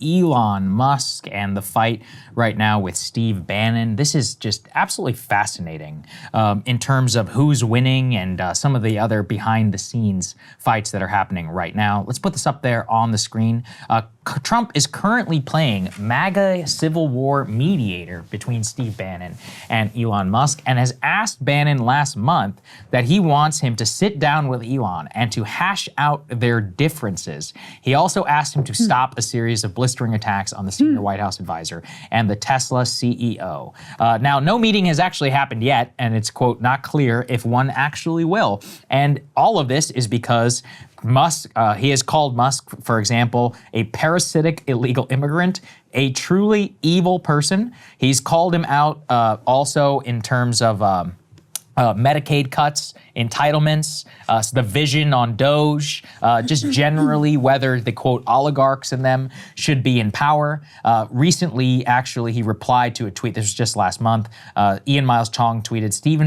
Elon Musk and the fight right now with Steve Bannon. This is just absolutely fascinating in terms of who's winning and some of the other behind-the-scenes fights that are happening right now. Let's put this up there on the screen. Trump is currently playing MAGA civil war mediator between Steve Bannon and Elon Musk, and has asked Bannon last month that he wants him to sit down with Elon and to hash out their differences. He also asked him to stop a series of blistering attacks on the senior White House advisor and the Tesla CEO. Now, no meeting has actually happened yet, and it's, quote, not clear if one actually will. And all of this is because Musk, he has called Musk, for example, a parasitic illegal immigrant, a truly evil person. He's called him out also in terms of Medicaid cuts, entitlements, the vision on DOGE, just generally whether the, quote, oligarchs in them should be in power. Recently, actually, he replied to a tweet, this was just last month. Ian Miles Chong tweeted, Steve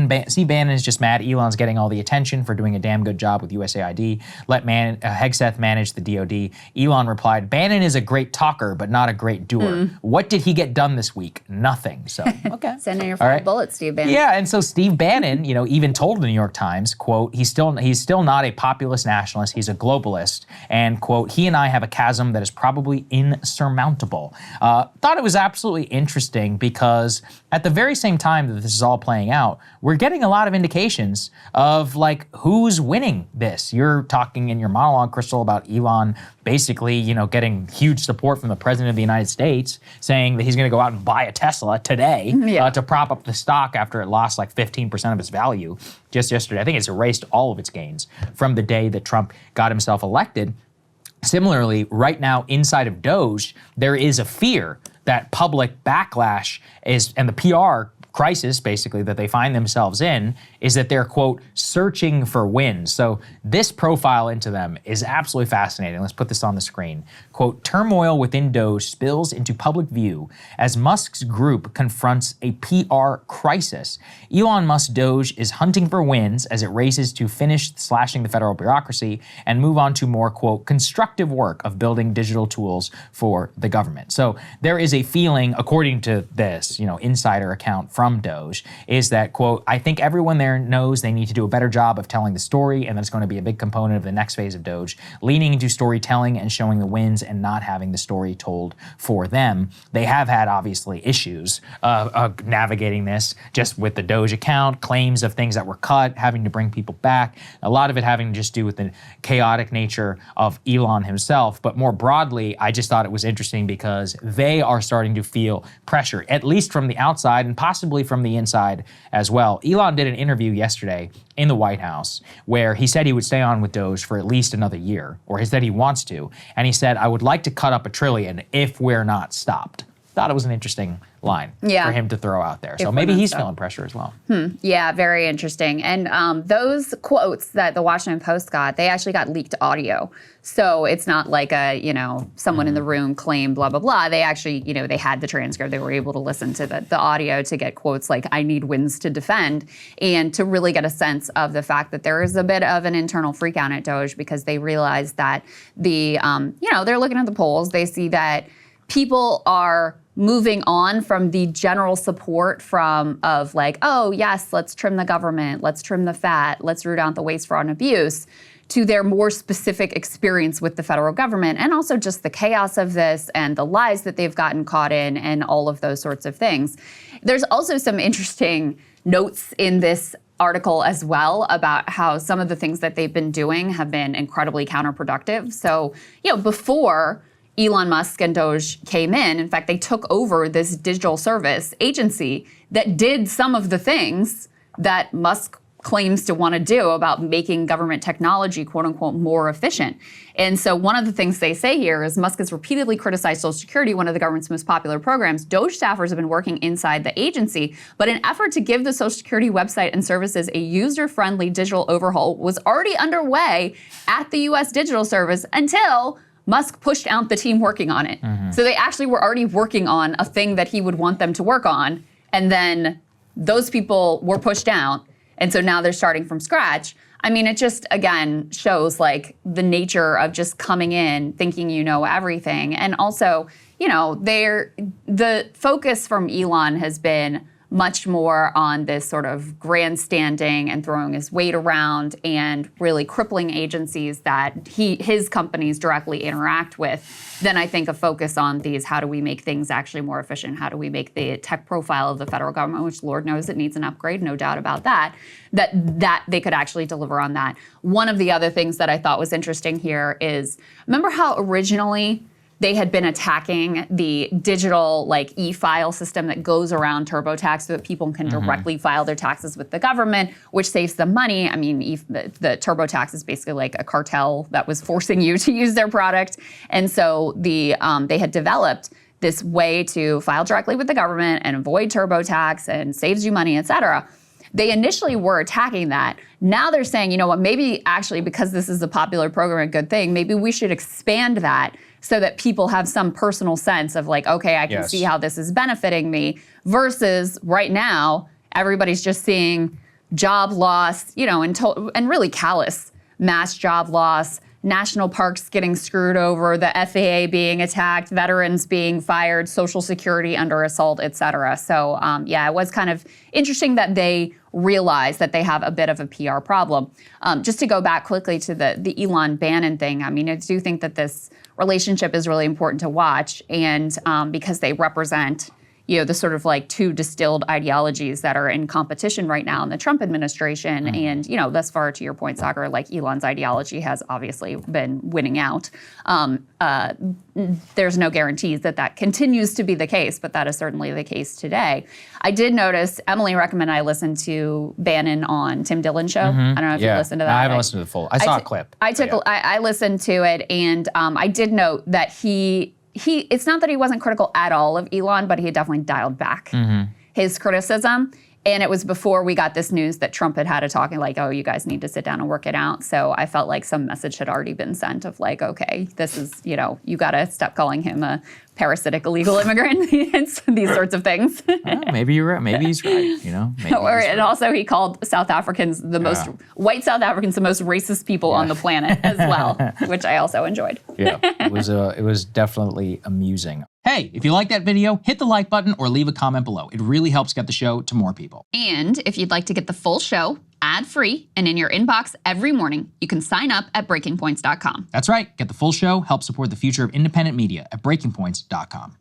Bannon is just mad Elon's getting all the attention for doing a damn good job with USAID. Let Hegseth manage the DOD. Elon replied, Bannon is a great talker, but not a great doer. What did he get done this week? Nothing. So, okay. Send in your 5 bullets, Steve Bannon. Yeah, and so Steve Bannon, you know, even told the New York Times, quote, he's still not a populist nationalist, he's a globalist, and, quote, he and I have a chasm that is probably insurmountable. Thought it was absolutely interesting because at the very same time that this is all playing out, we're getting a lot of indications of, like, who's winning this. You're talking in your monologue, Krystal, about Elon basically, you know, getting huge support from the president of the United States, saying that he's going to go out and buy a Tesla today to prop up the stock after it lost like 15% of its value just yesterday. I think it's erased all of its gains from the day that Trump got himself elected. Similarly, right now inside of DOGE, there is a fear that public backlash is, and the PR crisis, basically, that they find themselves in is that they're, quote, searching for wins. So this profile into them is absolutely fascinating. Let's put this on the screen. Quote, turmoil within DOGE spills into public view as Musk's group confronts a PR crisis. Elon Musk's DOGE is hunting for wins as it races to finish slashing the federal bureaucracy and move on to more, quote, constructive work of building digital tools for the government. So there is a feeling, according to this, you know, insider account from DOGE, is that, quote, I think everyone there knows they need to do a better job of telling the story, and that's going to be a big component of the next phase of DOGE, leaning into storytelling and showing the wins and not having the story told for them. They have had, obviously, issues navigating this just with the DOGE account, claims of things that were cut, having to bring people back, a lot of it having to just do with the chaotic nature of Elon himself. But more broadly, I just thought it was interesting because they are starting to feel pressure, at least from the outside and possibly from the inside as well. Elon did an interview yesterday in the White House where he said he would stay on with DOGE for at least another year, or he said he wants to. And he said, I would like to cut up $1 trillion if we're not stopped. Thought it was an interesting line for him to throw out there. So maybe he's feeling pressure as well. Yeah, very interesting. And those quotes that the Washington Post got, they actually got leaked audio. So it's not like a, you know, someone in the room claimed blah, blah, blah. They actually, you know, they had the transcript. They were able to listen to the audio to get quotes like, I need wins to defend, and to really get a sense of the fact that there is a bit of an internal freak out at DOGE because they realize that the, you know, they're looking at the polls. They see that people are moving on from the general support of like, oh, yes, let's trim the government, let's trim the fat, let's root out the waste, fraud, and abuse, to their more specific experience with the federal government, and also just the chaos of this and the lies that they've gotten caught in and all of those sorts of things. There's also some interesting notes in this article as well about how some of the things that they've been doing have been incredibly counterproductive. So, you know, before Elon Musk and DOGE came in fact, they took over this digital service agency that did some of the things that Musk claims to want to do about making government technology, quote unquote, more efficient. And so one of the things they say here is Musk has repeatedly criticized Social Security, one of the government's most popular programs. DOGE staffers have been working inside the agency, but an effort to give the Social Security website and services a user-friendly digital overhaul was already underway at the U.S. Digital Service until Musk pushed out the team working on it. So they actually were already working on a thing that he would want them to work on, and then those people were pushed out, and so now they're starting from scratch. I mean, it just, again, shows like the nature of just coming in thinking you know everything. And also, you know, the focus from Elon has been much more on this sort of grandstanding and throwing his weight around and really crippling agencies that his companies directly interact with than I think a focus on these, how do we make things actually more efficient? How do we make the tech profile of the federal government, which Lord knows it needs an upgrade, no doubt about that, that they could actually deliver on that. One of the other things that I thought was interesting here is, remember how originally they had been attacking the digital like e-file system that goes around TurboTax so that people can directly file their taxes with the government, which saves them money. I mean, the TurboTax is basically like a cartel that was forcing you to use their product. And so they had developed this way to file directly with the government and avoid TurboTax and saves you money, et cetera. They initially were attacking that. Now they're saying, you know what, maybe actually because this is a popular program, a good thing, maybe we should expand that so that people have some personal sense of like, okay, I can see how this is benefiting me, versus right now, everybody's just seeing job loss, you know, and really callous mass job loss, national parks getting screwed over, the FAA being attacked, veterans being fired, Social Security under assault, et cetera. So yeah, it was kind of interesting that they realize that they have a bit of a PR problem. Just to go back quickly to the Elon Bannon thing, I mean, I do think that this relationship is really important to watch, and because they represent, you know, the sort of like two distilled ideologies that are in competition right now in the Trump administration. And, you know, thus far, to your point, Saagar, like Elon's ideology has obviously been winning out. There's no guarantees that that continues to be the case, but that is certainly the case today. I did notice, Emily recommended I listen to Bannon on Tim Dillon's show. I don't know if you listened to that. I haven't listened to the full. I saw a clip. I listened to it, and I did note that it's not that he wasn't critical at all of Elon, but he had definitely dialed back his criticism. And it was before we got this news that Trump had a talking like, oh, you guys need to sit down and work it out. So I felt like some message had already been sent of like, okay, this is, you know, you got to stop calling him a parasitic illegal immigrant, these sorts of things. Well, maybe you're right. Maybe he's right. You know. And also he called South Africans white South Africans the most racist people on the planet as well, which I also enjoyed. Yeah, it was definitely amusing. Hey, if you like that video, hit the like button or leave a comment below. It really helps get the show to more people. And if you'd like to get the full show ad-free and in your inbox every morning, you can sign up at breakingpoints.com. That's right. Get the full show, help support the future of independent media at breakingpoints.com.